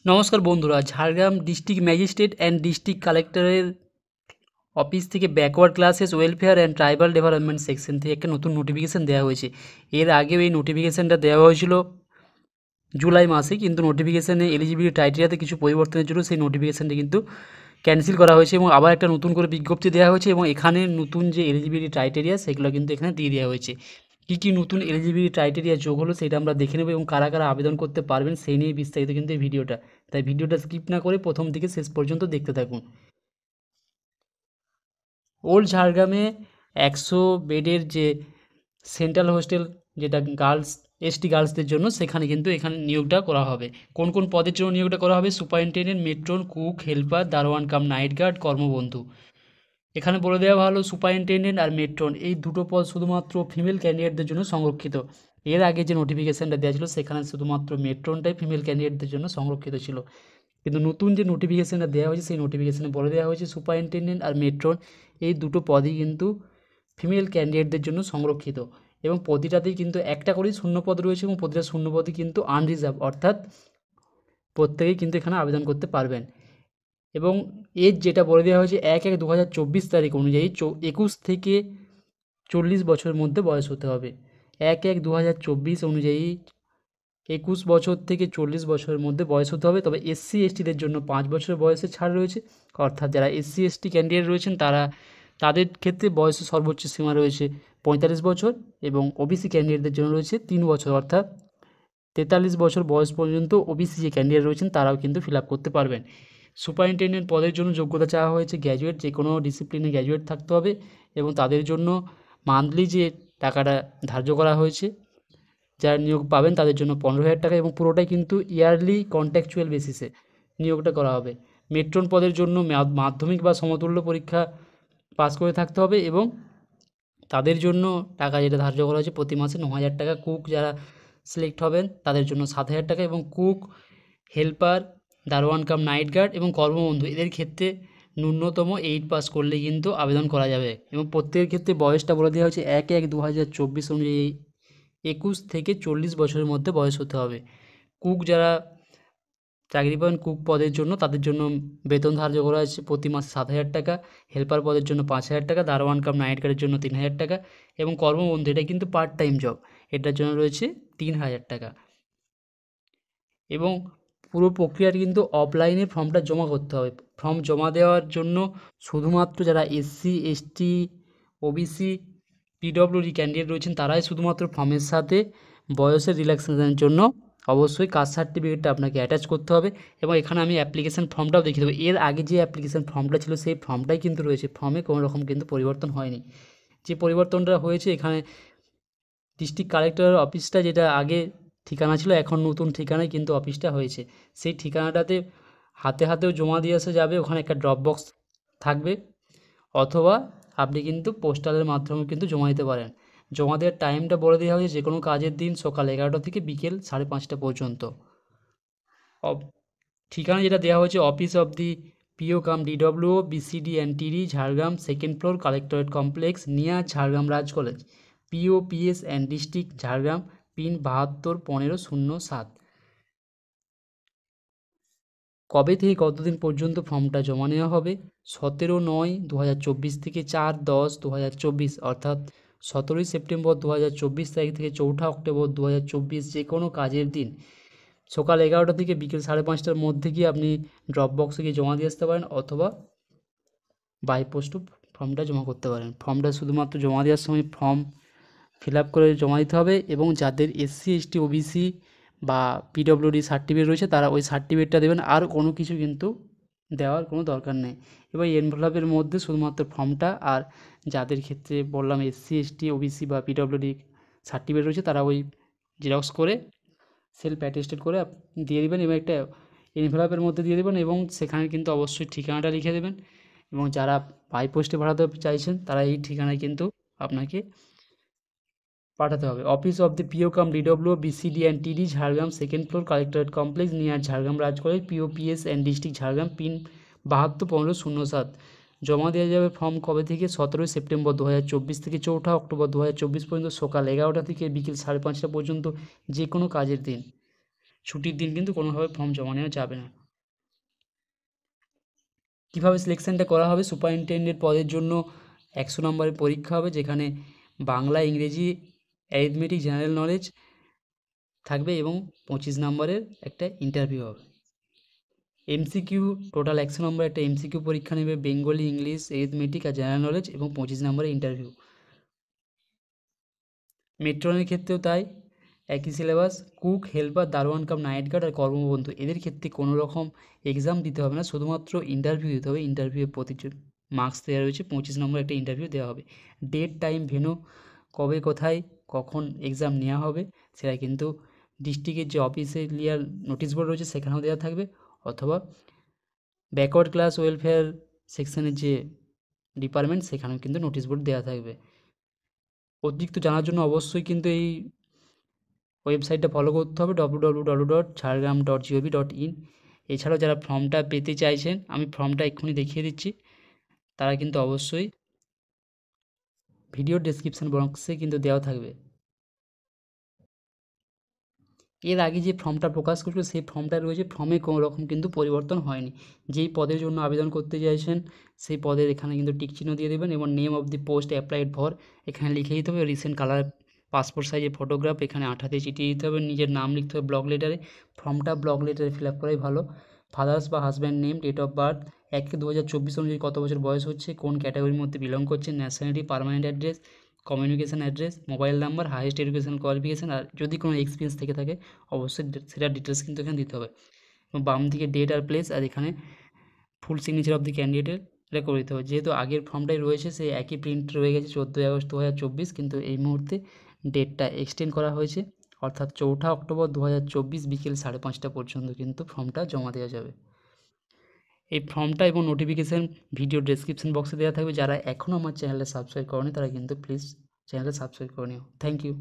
নমস্কার বন্ধুরা, Jhargram district magistrate and district কালেক্টরের অফিস থেকে backward classes welfare and tribal development section থেকে একটা নতুন নোটিফিকেশান দেওয়া হয়েছে। এর আগেও এই নোটিফিকেশানটা দেওয়া হয়েছিল জুলাই মাসে, কিন্তু নোটিফিকেশানে এলিজিবিলিটি ক্রাইটেরিয়াতে কিছু পরিবর্তনের জন্য সেই নোটিফিকেশানটি কিন্তু ক্যান্সেল করা হয়েছে এবং আবার একটা নতুন করে বিজ্ঞপ্তি দেওয়া হয়েছে এবং এখানে নতুন যে এলিজিবিলিটি ক্রাইটেরিয়া সেগুলো কিন্তু এখানে দিয়ে দেওয়া হয়েছে। কী কী নতুন এলিজিবিলিটি ক্রাইটেরিয়া যোগ হলো সেটা আমরা দেখে নেব এবং কারা কারা আবেদন করতে পারবেন সেই নিয়ে বিস্তারিত কিন্তু এই ভিডিওটা। তাই ভিডিওটা স্কিপ না করে প্রথম থেকে শেষ পর্যন্ত দেখতে থাকুন। ওল্ড ঝাড়গ্রামে 100 বেডের যে সেন্ট্রাল হোস্টেল, যেটা গার্লস এসটি গার্লসদের জন্য, সেখানে কিন্তু এখানে নিয়োগটা করা হবে। কোন কোন পদের জন্য নিয়োগটা করা হবে? সুপারিনটেন্ডেন্ট, মেট্রন, কুক, হেল্পার, দারোয়ান কাম নাইট গার্ড, কর্মবন্ধু। এখানে বলে দেওয়া ভালো সুপারিনটেন্ডেন্ট আর মেট্রন এই দুটো পদ শুধুমাত্র ফিমেল ক্যান্ডিডেটদের জন্য সংরক্ষিত। এর আগে যে নোটিফিকেশানটা দেওয়া ছিল সেখানে শুধুমাত্র মেট্রনটাই ফিমেল ক্যান্ডিডেটদের জন্য সংরক্ষিত ছিল, কিন্তু নতুন যে নোটিফিকেশানটা দেওয়া হয়েছে সেই নোটিফিকেশানে বলে দেওয়া হয়েছে সুপারিনটেন্ডেন্ট আর মেট্রন এই দুটো পদই কিন্তু ফিমেল ক্যান্ডিডেটদের জন্য সংরক্ষিত এবং প্রতিটাতেই কিন্তু একটা করেই শূন্যপদ রয়েছে এবং প্রতিটা শূন্যপদই কিন্তু আনরিজার্ভ, অর্থাৎ প্রত্যেকেই কিন্তু এখানে আবেদন করতে পারবেন। এবং এজ যেটা বলে দেওয়া হয়েছে 1/1/2024 তারিখ অনুযায়ী 21 থেকে 40 বছরের মধ্যে বয়স হতে হবে। 1/1/2024 অনুযায়ী 21 বছর থেকে 40 বছরের মধ্যে বয়স হতে হবে। তবে এসসি এসটিদের জন্য 5 বছরের বয়সে ছাড় রয়েছে, অর্থাৎ যারা এসসি এসটি ক্যান্ডিডেট রয়েছেন তাদের ক্ষেত্রে বয়সের সর্বোচ্চ সীমা রয়েছে 45 বছর এবং ওবিসি ক্যান্ডিডেটদের জন্য রয়েছে 3 বছর, অর্থাৎ 43 বছর বয়স পর্যন্ত ওবিসি যে ক্যান্ডিডেট রয়েছেন তারাও কিন্তু ফিল আপ করতে পারবেন। সুপারিনটেন্ডেন্ট পদের জন্য যোগ্যতা চাওয়া হয়েছে গ্র্যাজুয়েট, যে কোনো ডিসিপ্লিনে গ্র্যাজুয়েট থাকতে হবে এবং তাদের জন্য মান্থলি যে টাকাটা ধার্য করা হয়েছে যারা নিয়োগ পাবেন তাদের জন্য 15,000 টাকা এবং পুরোটাই কিন্তু ইয়ারলি কন্ট্রাকচুয়াল বেসিসে নিয়োগটা করা হবে। মেট্রন পদের জন্য মাধ্যমিক বা সমতুল্য পরীক্ষা পাস করে থাকতে হবে এবং তাদের জন্য টাকা যেটা ধার্য করা হয়েছে প্রতি মাসে 9,000 টাকা। কুক যারা সিলেক্ট হবেন তাদের জন্য 7,000 টাকা এবং কুক, হেল্পার, দারোয়ান কাম নাইট গার্ড এবং কর্মবন্ধু এদের ক্ষেত্রে ন্যূনতম 8 পাস করলে কিন্তু আবেদন করা যাবে এবং প্রত্যেকের ক্ষেত্রে বয়সটা বলে দেওয়া হয়েছে 1/1/2024 অনুযায়ী 21 থেকে 40 বছরের মধ্যে বয়স হতে হবে। কুক যারা চাকরি পাবেন কুক পদের জন্য তাদের জন্য বেতন ধার্য করা হয়েছে প্রতি মাসে 7,000 টাকা, হেল্পার পদের জন্য 5,000 টাকা, দারোয়ান কাম নাইট গার্ডের জন্য 3,000 টাকা এবং কর্মবন্ধু এটা কিন্তু পার্ট টাইম জব, এটার জন্য রয়েছে 3,000 টাকা। এবং পুরো প্রক্রিয়াটি কিন্তু অফলাইনে ফর্মটা জমা করতে হবে। ফর্ম জমা দেওয়ার জন্য শুধুমাত্র যারা SC ST OBC PWD candidate রয়েছেন তারাই শুধুমাত্র ফর্মের সাথে বয়সের রিল্যাক্সেশনের জন্য অবশ্যই কাস্ট সার্টিফিকেটটা আপনাকে অ্যাটাচ করতে হবে এবং এখানে আমি অ্যাপ্লিকেশান ফর্মটাও দেখিয়ে দেবো। এর আগে যে অ্যাপ্লিকেশান ফর্মটা ছিল সেই ফর্মটাই কিন্তু রয়েছে, ফর্মে কোনো রকম কিন্তু পরিবর্তন হয়নি। যে পরিবর্তনটা হয়েছে এখানে ডিস্ট্রিক্ট কালেক্টরের অফিসটা যেটা আগে ঠিকানা ছিল এখন নতুন ঠিকানায় কিন্তু অফিসটা হয়েছে, সেই ঠিকানাটাতে হাতে হাতেও জমা দিয়ে আসা যাবে, ওখানে একটা ড্রপ বক্স থাকবে, অথবা আপনি কিন্তু পোস্টালের মাধ্যমে কিন্তু জমা দিতে পারেন। জমা দেওয়ার টাইমটা বলে দেওয়া হয়েছে যে কোনো কাজের দিন সকাল 11টা থেকে বিকেল 5:30 পর্যন্ত। ঠিকানা যেটা দেওয়া হয়েছে office of the PO cum DWO BCD and TD Jhargram, 2nd floor, collectorate complex, near Jhargram Raj college, PO PS and district Jhargram, pin 721507। কবে থেকে কতদিন পর্যন্ত ফর্মটা জমা নেওয়া হবে? 17/9/2024 থেকে 4/10/2024, অর্থাৎ 17ই সেপ্টেম্বর 2024 তারিখ থেকে 4ঠা অক্টোবর 2024 যে কোনো কাজের দিন সকাল 11টা থেকে বিকেল 5:30টার মধ্যে গিয়ে আপনি ড্রপ বক্সে গিয়ে জমা দিয়ে আসতে পারেন অথবা বাই পোস্টও ফর্মটা জমা করতে পারেন। ফর্মটা শুধুমাত্র জমা দেওয়ার সময় ফর্ম ফিল আপ করে জমা দিতে হবে এবং যাদের এসসি এসটি ওবিসি বা পিডব্লিউডি সার্টিফিকেট রয়েছে তারা ওই সার্টিফিকেটটা দেবেন, আর কোনো কিছু কিন্তু দেওয়ার কোনো দরকার নেই। এবার এনভেলপের মধ্যে শুধুমাত্র ফর্মটা, আর যাদের ক্ষেত্রে বললাম এসসি এসটি ওবিসি বা পিডব্লিউডি সার্টিফিকেট রয়েছে তারা ওই জেরক্স করে সেলফ অ্যাটেস্টেড করে দিয়ে দেবেন এবং একটা এনভেলপের মধ্যে দিয়ে দেবেন এবং সেখানে কিন্তু অবশ্যই ঠিকানাটা লিখে দেবেন এবং যারা বাই পোস্টে পাঠাতে চাইছেন তারা এই ঠিকানায় কিন্তু আপনাকে পাঠাতে হবে। Office of the PO cum DW BCD and TD Jhargram, 2nd floor, collectorate complex, near Jhargram Raj college, PO PS and district Jhargram, pin 721507। জমা দেওয়া যাবে ফর্ম কবে থেকে? 17ই সেপ্টেম্বর 2024 থেকে 4ঠা অক্টোবর 2024 পর্যন্ত সকাল 11টা থেকে বিকেল 5:30 পর্যন্ত যে কোনো কাজের দিন। ছুটির দিন কিন্তু কোনোভাবে ফর্ম জমা নেওয়া যাবে না। কীভাবে সিলেকশানটা করা হবে, সুপারিনটেনডেন্ট পদের জন্য 100 নম্বরের পরীক্ষা হবে, যেখানে বাংলা, ইংরেজি, অ্যারিথমেটিক, জেনারেল নলেজ থাকবে এবং 25 নম্বরের একটা ইন্টারভিউ হবে। এমসিকিউ টোটাল 100 নম্বরের একটা এমসিকিউ পরীক্ষা নেবে, বেঙ্গলি, ইংলিশ, অ্যারিথমেটিক আর জেনারেল নলেজ, এবং 25 নম্বরের ইন্টারভিউ। মেট্রনের ক্ষেত্রেও তাই, একই সিলেবাস। কুক, হেল্পার, দারোয়ান কাম নাইট গার্ড আর কর্মবন্ধু এদের ক্ষেত্রে কোনো রকম এক্সাম দিতে হবে না, শুধুমাত্র ইন্টারভিউ দিতে হবে। ইন্টারভিউয়ে প্রতিটি মার্কস দেওয়া রয়েছে, 25 নম্বরের একটা ইন্টারভিউ দেওয়া হবে। ডেট, টাইম, ভেন্যু, কবে, কোথায়, কখন এক্সাম নেওয়া হবে সেটা কিন্তু ডিস্ট্রিক্টের যে অফিসিয়াল নোটিশ বোর্ড রয়েছে সেখানেও দেওয়া থাকবে, অথবা ব্যাকওয়ার্ড ক্লাস ওয়েলফেয়ার সেকশনের যে ডিপার্টমেন্ট সেখানেও কিন্তু নোটিশ বোর্ড দেওয়া থাকবে। অতিরিক্ত জানার জন্য অবশ্যই কিন্তু এই ওয়েবসাইটটা ফলো করতে হবে, www.jhargram.gov.in। এছাড়াও যারা ফর্মটা পেতে চাইছেন, আমি ফর্মটা এক্ষুনি দেখিয়ে দিচ্ছি, তারা কিন্তু অবশ্যই ভিডিও ডেসক্রিপশন বক্সে কিন্তু দেওয়া থাকবে। এর আগে যে ফর্মটা প্রকাশ করেছিল সেই ফর্মটা রয়েছে, ফর্মে কোনো রকম কিন্তু পরিবর্তন হয়নি। যেই পদের জন্য আবেদন করতে চাইছেন সেই পদের এখানে কিন্তু টিক চিহ্ন দিয়ে দেবেন, এবং name of the post applied for এখানে লিখে দিতে হবে। রিসেন্ট কালার পাসপোর্ট সাইজের ফটোগ্রাফ এখানে আঠাতে চিটিয়ে দিতে হবে। নিজের নাম লিখতে হবে ব্লক লেটারে, ফর্মটা ব্লক লেটারে ফিল আপ করাই ভালো। ফাদার্স বা husband name, date of birth 1/2024 অনুযায়ী কত বছর বয়স হচ্ছে, কোন ক্যাটাগরির মধ্যে বিলং করছে, nationality, permanent address, communication address, mobile number, highest educational qualification, আর যদি কোনো এক্সপিরিয়েন্স থেকে থাকে অবশ্যই সেটার ডিটেলস কিন্তু এখানে দিতে হবে। এবং বাম দিকে ডেট আর প্লেস, আর এখানে ফুল সিগনেচার অফ দি ক্যান্ডিডেটের এটা করে দিতে হবে। যেহেতু আগের ফর্মটাই রয়েছে সেই একই প্রিন্ট রয়ে গেছে 14ই আগস্ট 2024, কিন্তু এই মুহূর্তে ডেটটা এক্সটেন্ড করা হয়েছে, অর্থাৎ 4 অক্টোবর 2024 বিকেল 5:30 পর্যন্ত কিন্তু ফর্মটা জমা দেওয়া যাবে। এই ফর্মটা এবং নোটিফিকেশান ভিডিও ডেসক্রিপশন বক্সে দেওয়া থাকবে। যারা এখনও আমার চ্যানেলে সাবস্ক্রাইব করেনি তারা কিন্তু প্লিজ চ্যানেলটা সাবস্ক্রাইব করে নিও। Thank you.